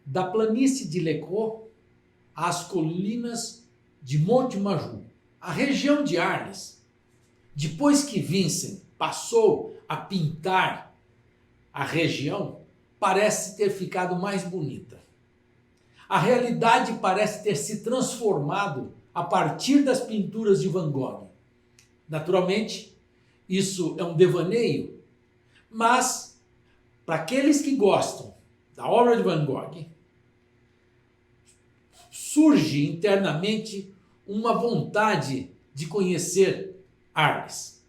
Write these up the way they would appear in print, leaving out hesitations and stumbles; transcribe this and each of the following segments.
da planície de Lecros às colinas de Montmajou. A região de Arles, depois que Vincent passou a pintar a região, parece ter ficado mais bonita. A realidade parece ter se transformado a partir das pinturas de Van Gogh. Naturalmente, isso é um devaneio, mas para aqueles que gostam da obra de Van Gogh, surge internamente uma vontade de conhecer Arles.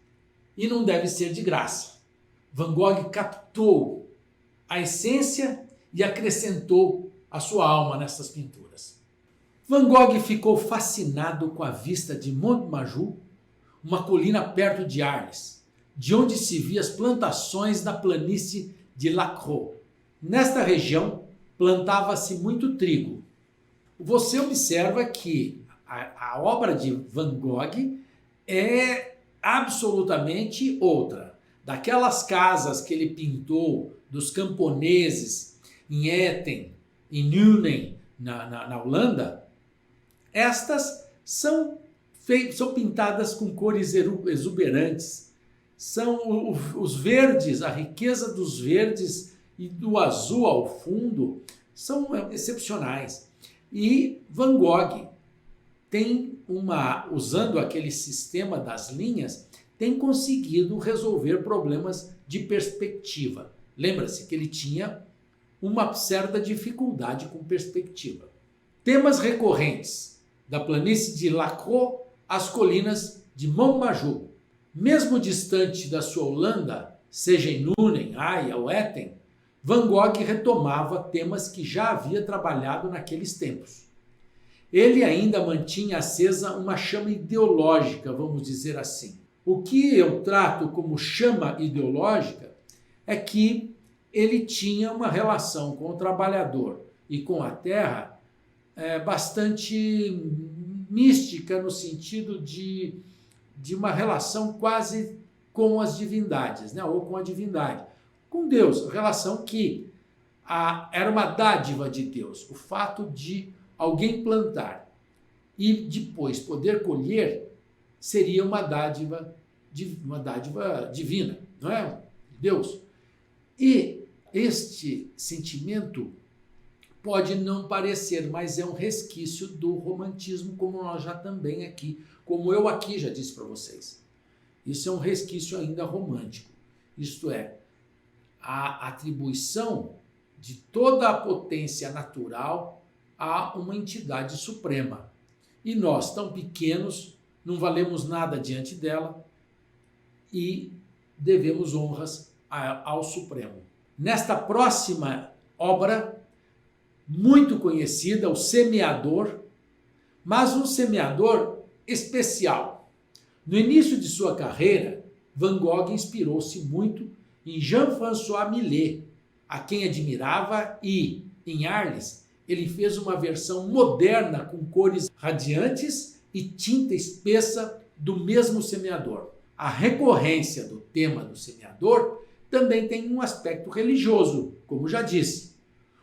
E não deve ser de graça. Van Gogh captou a essência e acrescentou a sua alma nessas pinturas. Van Gogh ficou fascinado com a vista de Montmajou, uma colina perto de Arles, de onde se via as plantações da planície de Lacros. Nesta região, plantava-se muito trigo. Você observa que a obra de Van Gogh é absolutamente outra. Daquelas casas que ele pintou dos camponeses em Etten, em Nuenen, na Holanda, estas são pintadas com cores exuberantes. São os verdes, a riqueza dos verdes e do azul ao fundo são excepcionais. E Van Gogh tem usando aquele sistema das linhas, tem conseguido resolver problemas de perspectiva. Lembra-se que ele tinha uma certa dificuldade com perspectiva. Temas recorrentes da planície de Lacros às colinas de Montmajou. Mesmo distante da sua Holanda, seja em Nuenen, Haia ou Etten, Van Gogh retomava temas que já havia trabalhado naqueles tempos. Ele ainda mantinha acesa uma chama ideológica, vamos dizer assim. O que eu trato como chama ideológica é que ele tinha uma relação com o trabalhador e com a terra bastante mística, no sentido de uma relação quase com as divindades, né? Ou com a divindade. Com Deus, relação que era uma dádiva de Deus. O fato de alguém plantar e depois poder colher seria uma dádiva divina, não é? Deus. E este sentimento pode não parecer, mas é um resquício do romantismo, como eu aqui já disse para vocês. Isso é um resquício ainda romântico. Isto é, a atribuição de toda a potência natural a uma entidade suprema. E nós, tão pequenos, não valemos nada diante dela e devemos honras ao Supremo. Nesta próxima obra, muito conhecida, O Semeador, mas um semeador especial. No início de sua carreira, Van Gogh inspirou-se muito em Jean-François Millet, a quem admirava, e, em Arles, ele fez uma versão moderna com cores radiantes e tinta espessa do mesmo semeador. A recorrência do tema do semeador também tem um aspecto religioso, como já disse.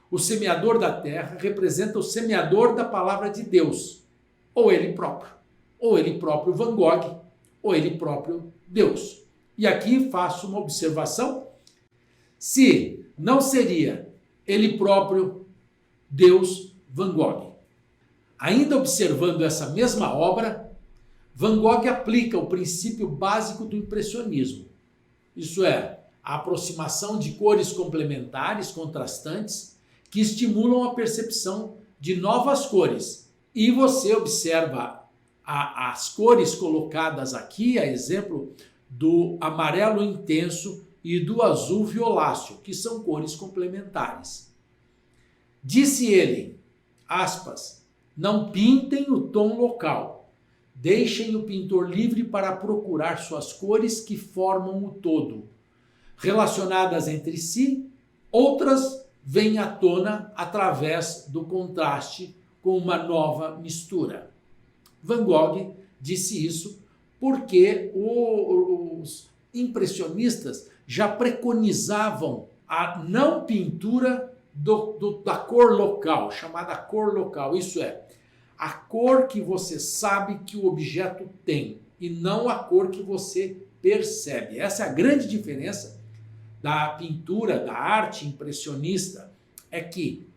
O semeador da terra representa o semeador da palavra de Deus, ou ele próprio Van Gogh, ou ele próprio Deus. E aqui faço uma observação: se não seria ele próprio Deus Van Gogh. Ainda observando essa mesma obra, Van Gogh aplica o princípio básico do impressionismo, isso é, a aproximação de cores complementares, contrastantes, que estimulam a percepção de novas cores. E você observa as cores colocadas aqui, a exemplo do amarelo intenso e do azul violáceo, que são cores complementares. Disse ele, aspas, não pintem o tom local, deixem o pintor livre para procurar suas cores que formam o todo. Relacionadas entre si, outras vêm à tona através do contraste com uma nova mistura. Van Gogh disse isso porque os impressionistas já preconizavam a não pintura da cor local, chamada cor local. Isso é, a cor que você sabe que o objeto tem e não a cor que você percebe. Essa é a grande diferença da pintura, da arte impressionista, é que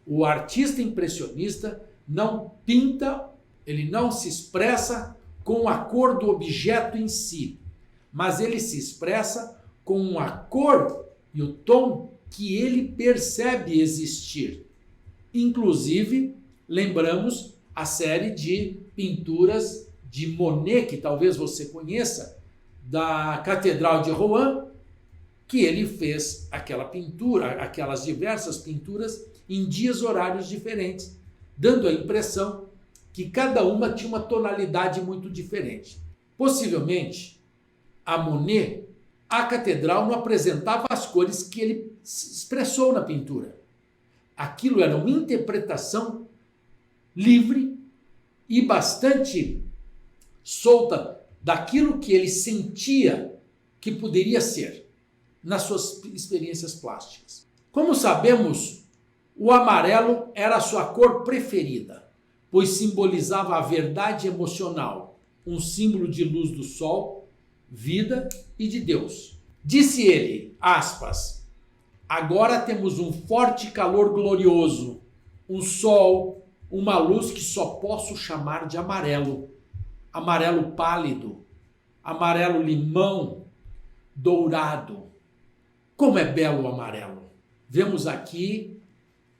o artista impressionista não pinta, ele não se expressa com a cor do objeto em si, mas ele se expressa com a cor e o tom que ele percebe existir. Inclusive, lembramos a série de pinturas de Monet, que talvez você conheça, da Catedral de Rouen, que ele fez aquela pintura, aquelas diversas pinturas em dias horários diferentes, dando a impressão que cada uma tinha uma tonalidade muito diferente. Possivelmente, a Monet, a catedral não apresentava as cores que ele expressou na pintura. Aquilo era uma interpretação livre e bastante solta daquilo que ele sentia que poderia ser nas suas experiências plásticas. Como sabemos, o amarelo era a sua cor preferida, pois simbolizava a verdade emocional, um símbolo de luz do sol, vida e de Deus. Disse ele, aspas, agora temos um forte calor glorioso, um sol, uma luz que só posso chamar de amarelo. Amarelo pálido, amarelo limão, dourado. Como é belo o amarelo. Vemos aqui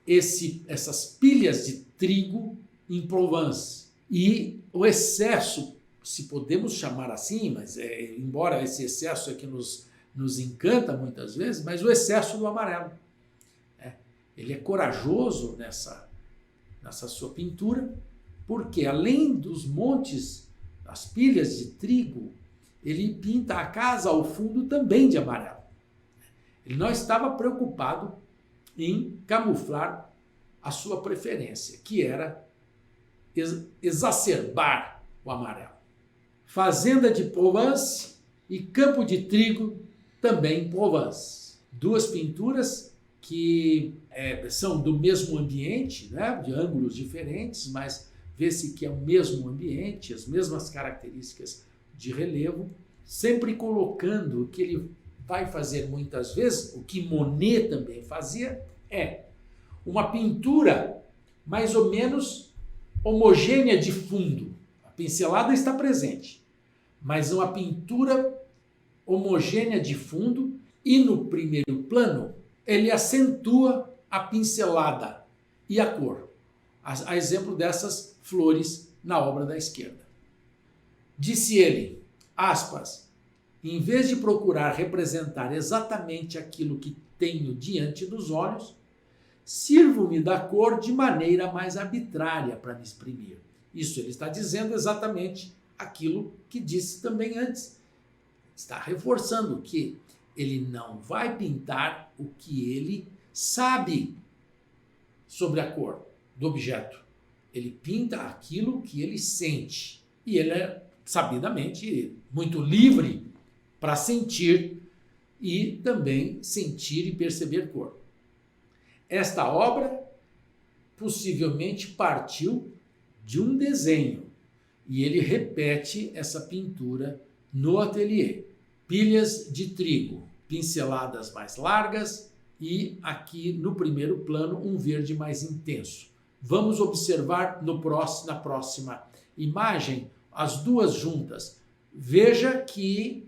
essas pilhas de trigo em Provence. E o excesso, se podemos chamar assim, mas embora esse excesso é que nos encanta muitas vezes, mas o excesso do amarelo. Ele é corajoso nessa sua pintura, porque além dos montes, as pilhas de trigo, ele pinta a casa ao fundo também de amarelo. Ele não estava preocupado em camuflar a sua preferência, que era exacerbar o amarelo. Fazenda de Provence e campo de trigo também em Provence. Duas pinturas que são do mesmo ambiente, né, de ângulos diferentes, mas vê-se que é o mesmo ambiente, as mesmas características de relevo, sempre colocando o que ele vai fazer muitas vezes, o que Monet também fazia, é uma pintura mais ou menos homogênea de fundo. A pincelada está presente, mas uma pintura homogênea de fundo e no primeiro plano ele acentua a pincelada e a cor. A exemplo dessas flores na obra da esquerda. Disse ele, aspas, em vez de procurar representar exatamente aquilo que tenho diante dos olhos, sirvo-me da cor de maneira mais arbitrária para me exprimir. Isso ele está dizendo exatamente aquilo que disse também antes. Está reforçando que ele não vai pintar o que ele sabe sobre a cor do objeto. Ele pinta aquilo que ele sente. E ele é, sabidamente, muito livre para sentir e também sentir e perceber cor. Esta obra possivelmente partiu de um desenho e ele repete essa pintura no ateliê. Pilhas de trigo, pinceladas mais largas e aqui no primeiro plano um verde mais intenso. Vamos observar na próxima imagem as duas juntas. Veja que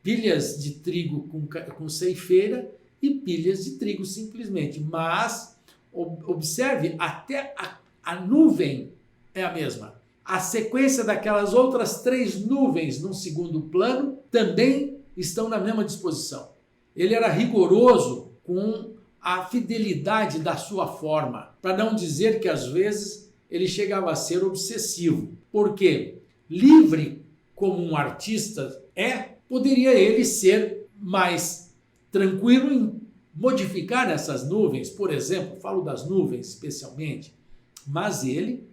pilhas de trigo com ceifeira e pilhas de trigo simplesmente. Mas observe, até a nuvem é a mesma. A sequência daquelas outras 3 nuvens no segundo plano também estão na mesma disposição. Ele era rigoroso com a fidelidade da sua forma, para não dizer que às vezes ele chegava a ser obsessivo. Porque livre como um artista poderia ele ser mais tranquilo em modificar essas nuvens, por exemplo, falo das nuvens especialmente, mas ele,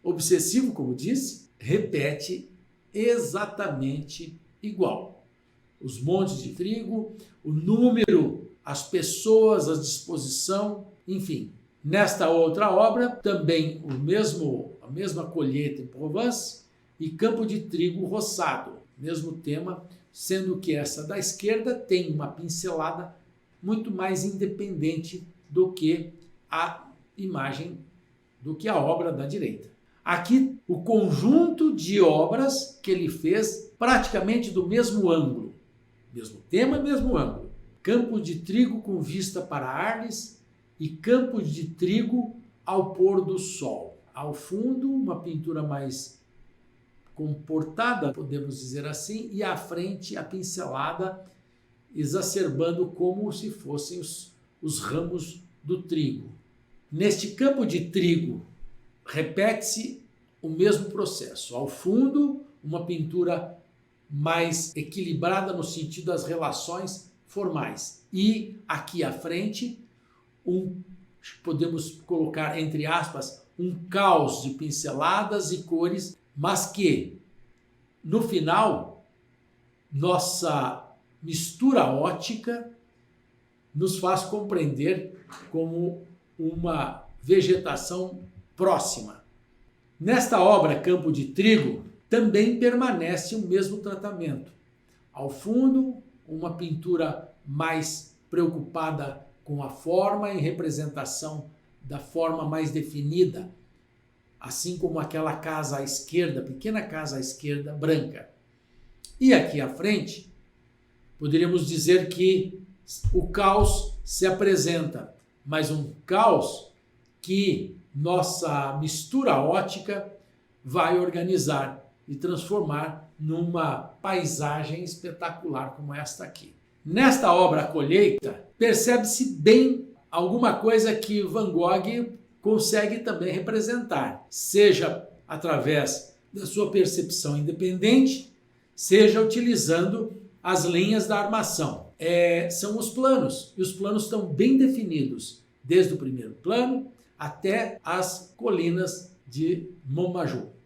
obsessivo como disse, repete exatamente igual. Os montes de trigo, o número as pessoas, a disposição, enfim. Nesta outra obra, também a mesma colheita em Provence e campo de trigo roçado, mesmo tema, sendo que essa da esquerda tem uma pincelada muito mais independente do que a imagem, do que a obra da direita. Aqui, o conjunto de obras que ele fez praticamente do mesmo ângulo, mesmo tema, mesmo ângulo. Campo de trigo com vista para Arles e campo de trigo ao pôr do sol. Ao fundo, uma pintura mais comportada, podemos dizer assim, e à frente a pincelada exacerbando como se fossem os ramos do trigo. Neste campo de trigo, repete-se o mesmo processo. Ao fundo, uma pintura mais equilibrada no sentido das relações formais. E aqui à frente, podemos colocar entre aspas, um caos de pinceladas e cores, mas que, no final, nossa mistura ótica nos faz compreender como uma vegetação próxima. Nesta obra, Campo de Trigo, também permanece o mesmo tratamento. Ao fundo, uma pintura mais preocupada com a forma e representação da forma mais definida, assim como aquela casa à esquerda, pequena casa à esquerda, branca. E aqui à frente, poderíamos dizer que o caos se apresenta, mas um caos que nossa mistura ótica vai organizar e transformar numa paisagem espetacular como esta aqui. Nesta obra A Colheita, percebe-se bem alguma coisa que Van Gogh consegue também representar, seja através da sua percepção independente, seja utilizando as linhas da armação. São os planos, e os planos estão bem definidos, desde o primeiro plano até as colinas de Montmajour.